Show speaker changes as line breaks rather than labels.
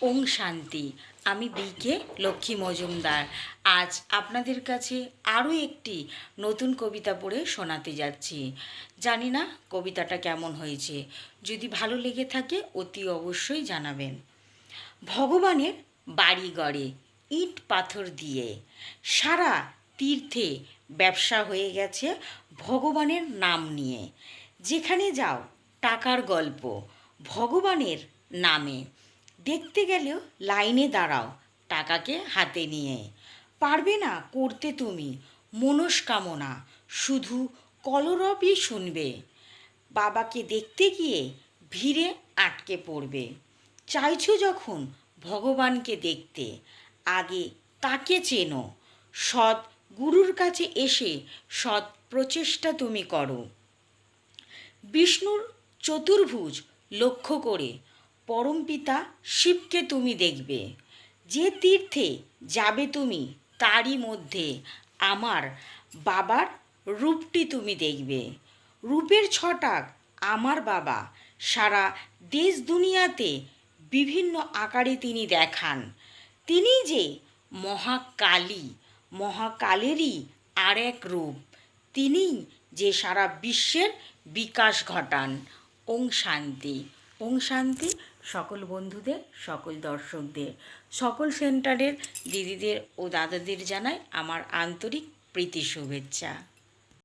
ওং শান্তি। আমি বিকে লক্ষ্মী মজুমদার আজ আপনাদের কাছে আরও একটি নতুন কবিতা পড়ে শোনাতে যাচ্ছি। জানি না কবিতাটা কেমন হয়েছে, যদি ভালো লেগে থাকে অতি অবশ্যই জানাবেন। ভগবানের বাড়ি গড়ে ইট পাথর দিয়ে, সারা তীর্থে ব্যবসা হয়ে গেছে ভগবানের নাম নিয়ে। যেখানে যাও টাকার গল্প ভগবানের নামে, দেখতে গেলেও লাইনে দাঁড়াও টাকাকে হাতে নিয়ে। পারবে না করতে তুমি মনস্কামনা, শুধু কলরবই শুনবে। বাবাকে দেখতে গিয়ে ভিড়ে আটকে পড়বে। চাইছো যখন ভগবানকে দেখতে, আগে তাকে চেনো। সৎ গুরুর কাছে এসে সৎ প্রচেষ্টা তুমি করো। বিষ্ণুর চতুর্ভুজ লক্ষ্য করে পরমপিতা শিবকে তুমি দেখবে। যে তীর্থে যাবে তুমি তারই মধ্যে আমার বাবার রূপটি তুমি দেখবে। রূপের ছটাক আমার বাবা সারা দেশ দুনিয়াতে বিভিন্ন আকারে তিনি দেখান। তিনি যে মহাকালী, মহাকালেরই আর এক রূপ। তিনিই যে সারা বিশ্বের বিকাশ ঘটান। ওং শান্তি। ওং শান্তি সকল বন্ধুদের, সকল দর্শকদের, সকল সেন্টারের দিদিদের ও দাদাদের জানাই আমার আন্তরিক প্রীতি শুভেচ্ছা।